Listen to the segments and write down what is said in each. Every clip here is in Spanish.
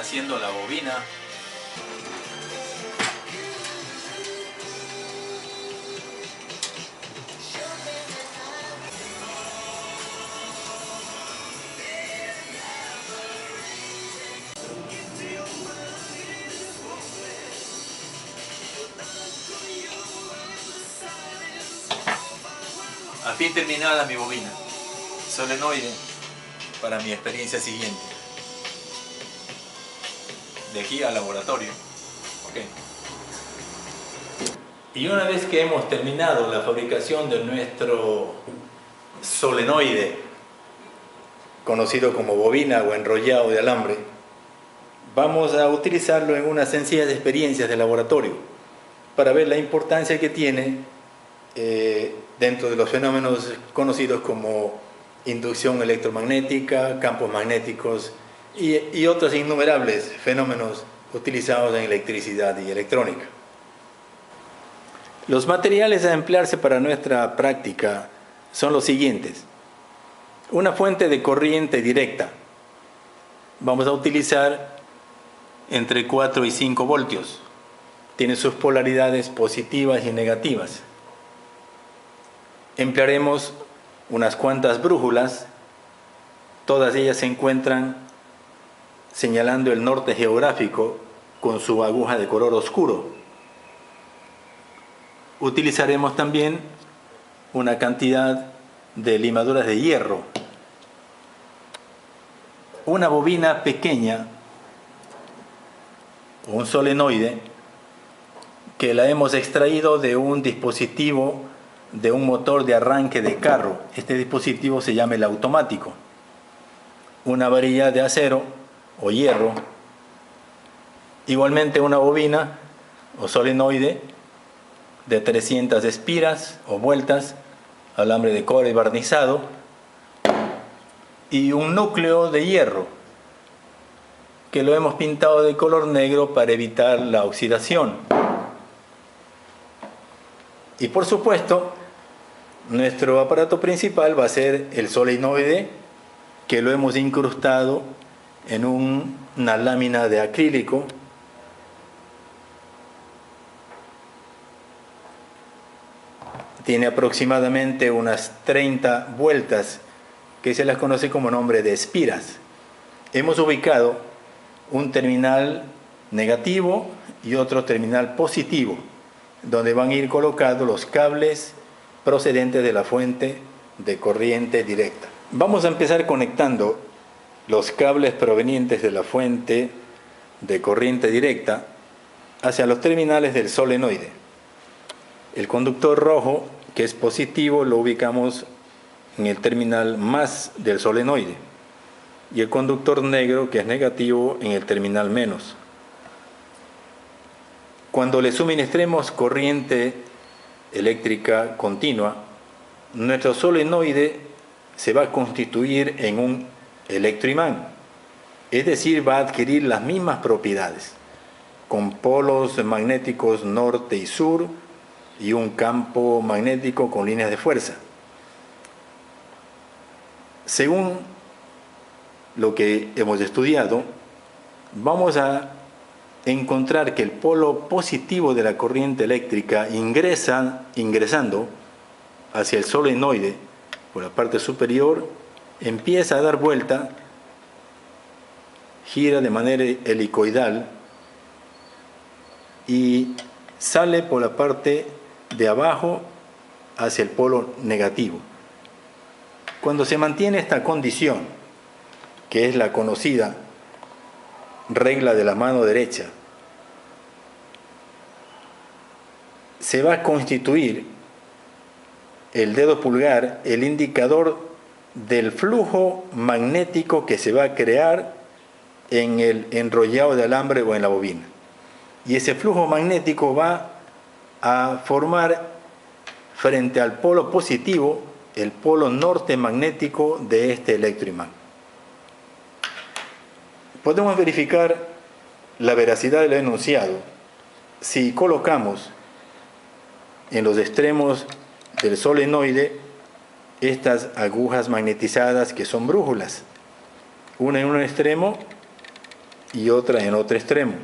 haciendo la bobina. Al fin terminada mi bobina solenoide para mi experiencia siguiente. De aquí al laboratorio. Okay. Y una vez que hemos terminado la fabricación de nuestro solenoide, conocido como bobina o enrollado de alambre, vamos a utilizarlo en unas sencillas experiencias de laboratorio para ver la importancia que tiene dentro de los fenómenos conocidos como inducción electromagnética, campos magnéticos y otros innumerables fenómenos utilizados en electricidad y electrónica. Los materiales a emplearse para nuestra práctica son los siguientes. Una fuente de corriente directa. Vamos a utilizar entre 4 y 5 voltios. Tiene sus polaridades positivas y negativas. Emplearemos unas cuantas brújulas. Todas ellas se encuentran señalando el norte geográfico con su aguja de color oscuro. Utilizaremos también una cantidad de limaduras de hierro. Una bobina pequeña, un solenoide, que la hemos extraído de un dispositivo de un motor de arranque de carro. Este dispositivo se llama el automático. Una varilla de acero o hierro. Igualmente una bobina o solenoide de 300 espiras o vueltas, alambre de cobre barnizado y un núcleo de hierro que lo hemos pintado de color negro para evitar la oxidación. Y por supuesto, nuestro aparato principal va a ser el solenoide, que lo hemos incrustado en una lámina de acrílico tiene aproximadamente unas 30 vueltas, que se las conoce como nombre de espiras. Hemos ubicado un terminal negativo y otro terminal positivo, donde van a ir colocados los cables procedentes de la fuente de corriente directa. Vamos a empezar conectando los cables provenientes de la fuente de corriente directa hacia los terminales del solenoide. El conductor rojo, que es positivo, lo ubicamos en el terminal más del solenoide, y el conductor negro, que es negativo, en el terminal menos. Cuando le suministremos corriente eléctrica continua, nuestro solenoide se va a constituir en un electroimán, es decir, va a adquirir las mismas propiedades, con polos magnéticos norte y sur y un campo magnético con líneas de fuerza. Según lo que hemos estudiado, vamos a encontrar que el polo positivo de la corriente eléctrica ingresando hacia el solenoide por la parte superior, empieza a dar vuelta, gira de manera helicoidal y sale por la parte de abajo hacia el polo negativo. Cuando se mantiene esta condición, que es la conocida regla de la mano derecha, se va a constituir el dedo pulgar el indicador del flujo magnético que se va a crear en el enrollado de alambre o en la bobina. Y ese flujo magnético va a formar frente al polo positivo el polo norte magnético de este electroimán. Podemos verificar la veracidad del enunciado si colocamos en los extremos del solenoide estas agujas magnetizadas que son brújulas, una en un extremo y otra en otro extremo.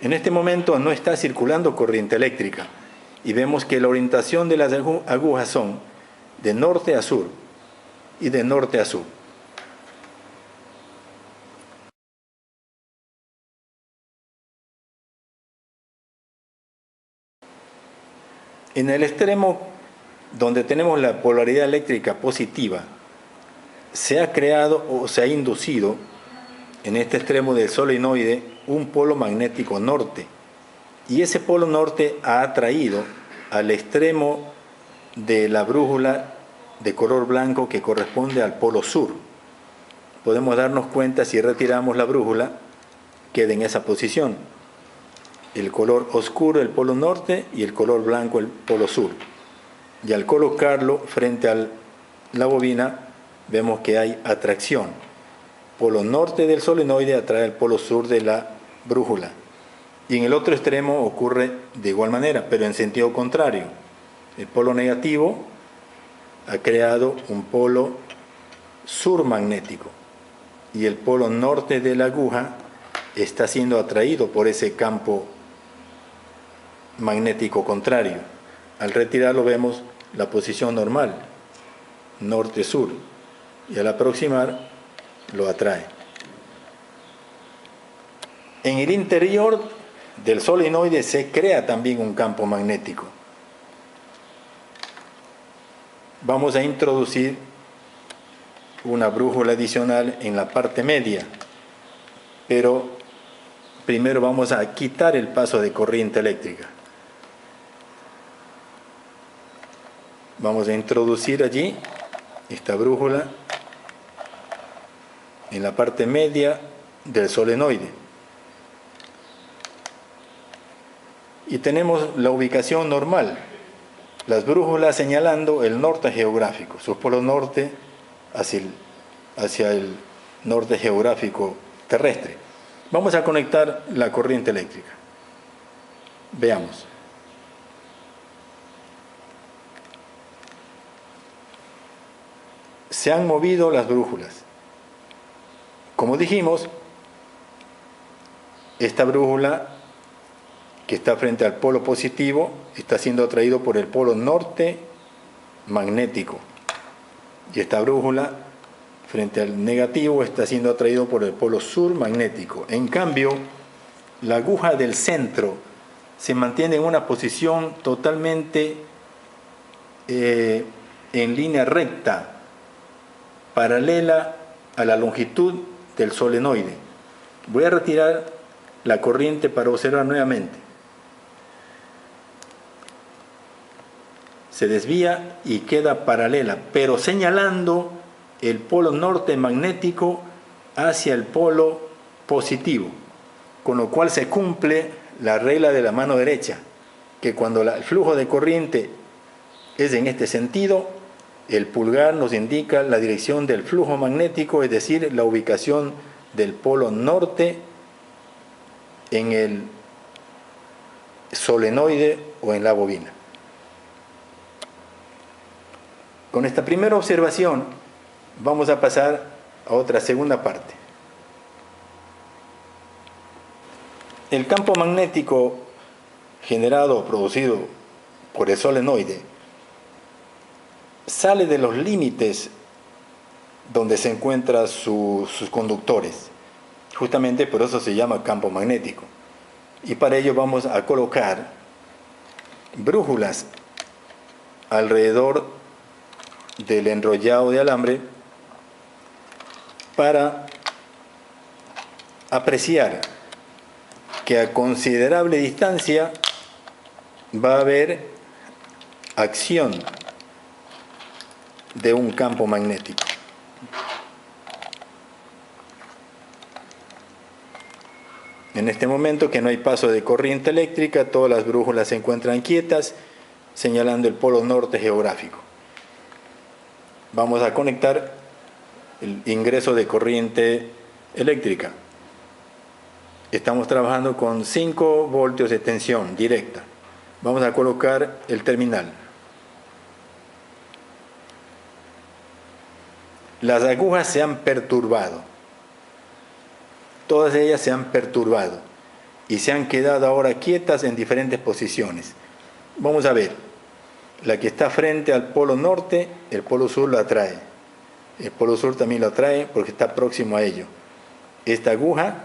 En este momento no está circulando corriente eléctrica y vemos que la orientación de las agujas son de norte a sur y de norte a sur. En el extremo donde tenemos la polaridad eléctrica positiva, se ha creado o se ha inducido en este extremo del solenoide un polo magnético norte, y ese polo norte ha atraído al extremo de la brújula de color blanco que corresponde al polo sur. Podemos darnos cuenta, si retiramos la brújula, queda en esa posición. El color oscuro el polo norte y el color blanco el polo sur. Y al colocarlo frente a la bobina, vemos que hay atracción. Polo norte del solenoide atrae al polo sur de la brújula. Y en el otro extremo ocurre de igual manera, pero en sentido contrario. El polo negativo ha creado un polo sur magnético y el polo norte de la aguja está siendo atraído por ese campo magnético contrario. Al retirarlo vemos la posición normal, norte-sur, y al aproximar lo atrae. En el interior del solenoide se crea también un campo magnético. Vamos a introducir una brújula adicional en la parte media, pero primero vamos a quitar el paso de corriente eléctrica. Vamos a introducir allí esta brújula en la parte media del solenoide. Y tenemos la ubicación normal, las brújulas señalando el norte geográfico, su polo norte hacia el norte geográfico terrestre. Vamos a conectar la corriente eléctrica. Veamos. Se han movido las brújulas. Como dijimos, esta brújula que está frente al polo positivo está siendo atraído por el polo norte magnético, y esta brújula frente al negativo está siendo atraído por el polo sur magnético. En cambio, la aguja del centro se mantiene en una posición totalmente en línea recta, paralela a la longitud del solenoide. Voy a retirar la corriente para observar nuevamente. Se desvía y queda paralela, pero señalando el polo norte magnético hacia el polo positivo, con lo cual se cumple la regla de la mano derecha, que cuando el flujo de corriente es en este sentido, el pulgar nos indica la dirección del flujo magnético, es decir, la ubicación del polo norte en el solenoide o en la bobina. Con esta primera observación vamos a pasar a otra segunda parte. El campo magnético generado o producido por el solenoide sale de los límites donde se encuentran sus conductores. Justamente por eso se llama campo magnético. Y para ello vamos a colocar brújulas alrededor del enrollado de alambre para apreciar que a considerable distancia va a haber acción de un campo magnético. En este momento que no hay paso de corriente eléctrica, todas las brújulas se encuentran quietas, señalando el polo norte geográfico. Vamos a conectar el ingreso de corriente eléctrica. Estamos trabajando con 5 voltios de tensión directa. Vamos a colocar el terminal. Las agujas se han perturbado. todas ellas se han perturbado y se han quedado ahora quietas en diferentes posiciones. Vamos a ver, la que está frente al polo norte, el polo sur la atrae. El polo sur también lo atrae porque está próximo a ello. Esta aguja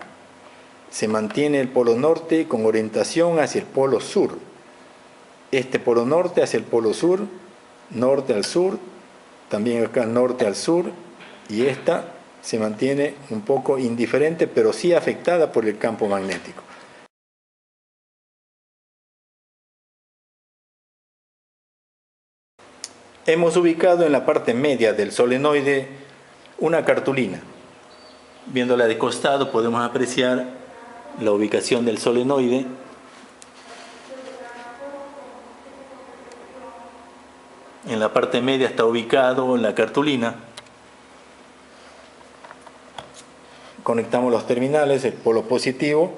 se mantiene el polo norte con orientación hacia el polo sur. Este polo norte hacia el polo sur, norte al sur, también acá norte al sur, y esta se mantiene un poco indiferente, pero sí afectada por el campo magnético. Hemos ubicado en la parte media del solenoide una cartulina. Viéndola de costado podemos apreciar la ubicación del solenoide. En la parte media está ubicado la cartulina. Conectamos los terminales, el polo positivo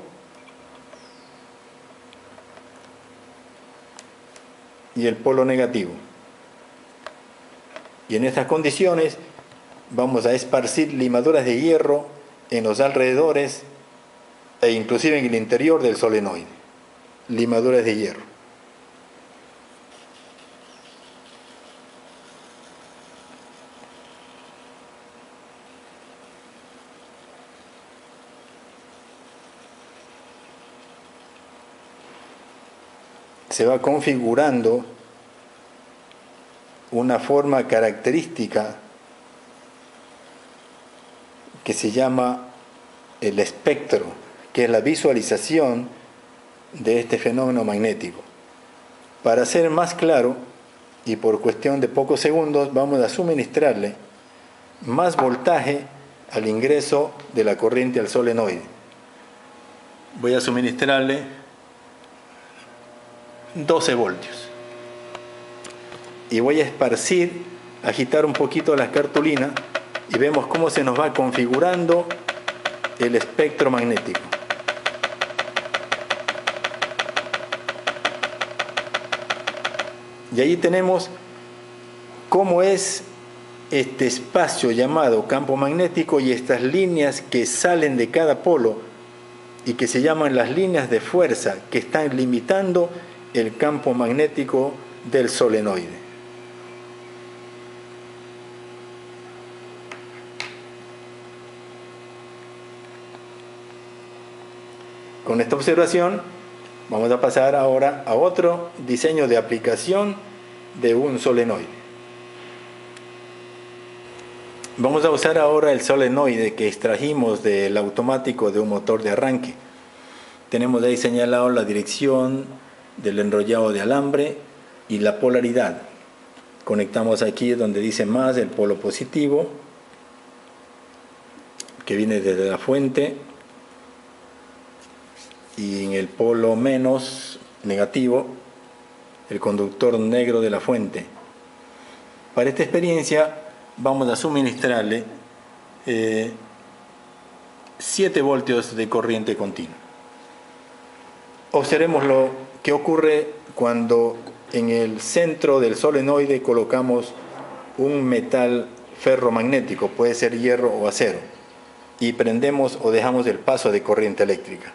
y el polo negativo. Y en estas condiciones vamos a esparcir limaduras de hierro en los alrededores e inclusive en el interior del solenoide. Limaduras de hierro. Se va configurando una forma característica que se llama el espectro, que es la visualización de este fenómeno magnético. Para ser más claro, y por cuestión de pocos segundos, vamos a suministrarle más voltaje al ingreso de la corriente al solenoide. Voy a suministrarle 12 voltios. Y voy a esparcir, agitar un poquito la cartulina y vemos cómo se nos va configurando el espectro magnético. Y ahí tenemos cómo es este espacio llamado campo magnético y estas líneas que salen de cada polo y que se llaman las líneas de fuerza que están limitando el campo magnético del solenoide. Con esta observación vamos a pasar ahora a otro diseño de aplicación de un solenoide. Vamos a usar ahora el solenoide que extrajimos del automático de un motor de arranque. Tenemos ahí señalado la dirección del enrollado de alambre y la polaridad. Conectamos aquí donde dice más el polo positivo, que viene desde la fuente, y en el polo menos negativo el conductor negro de la fuente. Para esta experiencia vamos a suministrarle 7 voltios de corriente continua. Observemos lo que ocurre cuando en el centro del solenoide colocamos un metal ferromagnético, puede ser hierro o acero, y prendemos o dejamos el paso de corriente eléctrica.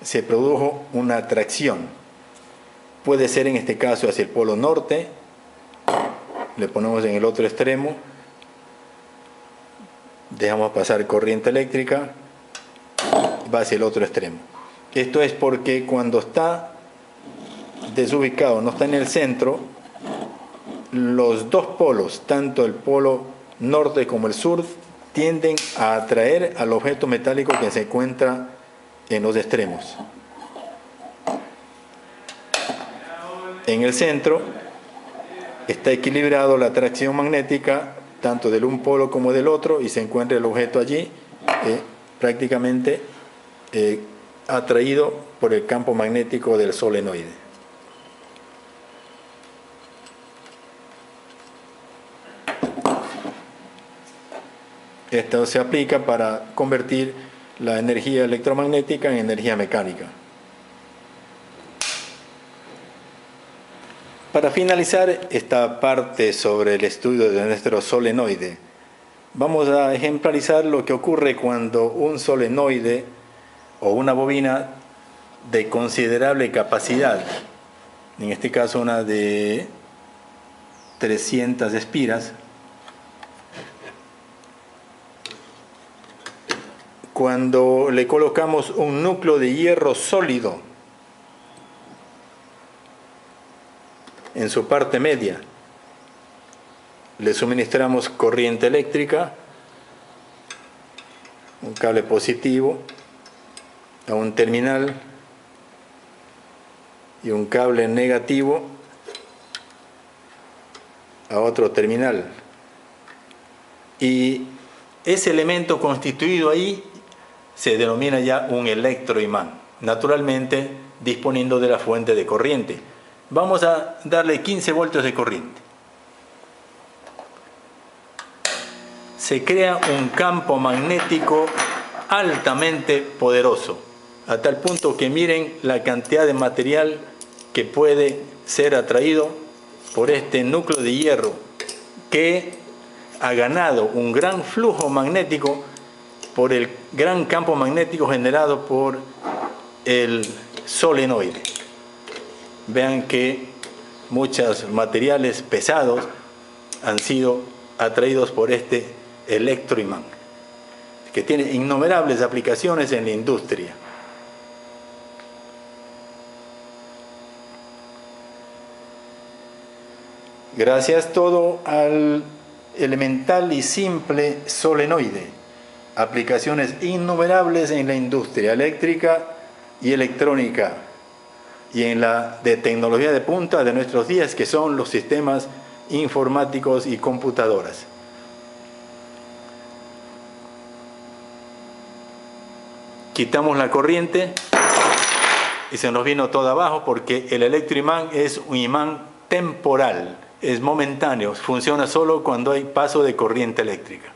Se produjo una atracción. Puede ser en este caso hacia el polo norte, le ponemos en el otro extremo, dejamos pasar corriente eléctrica, va hacia el otro extremo. Esto es porque cuando está desubicado, no está en el centro, los dos polos, tanto el polo norte como el sur, tienden a atraer al objeto metálico que se encuentra en los extremos. En el centro está equilibrado la atracción magnética tanto del un polo como del otro y se encuentra el objeto allí prácticamente atraído por el campo magnético del solenoide. Esto se aplica para convertir la energía electromagnética en energía mecánica. Para finalizar esta parte sobre el estudio de nuestro solenoide, Vamos a ejemplarizar lo que ocurre cuando un solenoide o una bobina de considerable capacidad, en este caso una de 300 espiras, cuando le colocamos un núcleo de hierro sólido en su parte media, le suministramos corriente eléctrica, un cable positivo a un terminal y un cable negativo a otro terminal. Y ese elemento constituido ahí se denomina ya un electroimán, naturalmente disponiendo de la fuente de corriente. Vamos a darle 15 voltios de corriente. Se crea un campo magnético altamente poderoso, a tal punto que miren la cantidad de material que puede ser atraído por este núcleo de hierro, que ha ganado un gran flujo magnético por el gran campo magnético generado por el solenoide. Vean que muchos materiales pesados han sido atraídos por este electroimán, que tiene innumerables aplicaciones en la industria. Gracias todo al elemental y simple solenoide, aplicaciones innumerables en la industria eléctrica y electrónica y en la de tecnología de punta de nuestros días, que son los sistemas informáticos y computadoras. Quitamos la corriente y se nos vino todo abajo, porque el electroimán es un imán temporal, es momentáneo, funciona solo cuando hay paso de corriente eléctrica.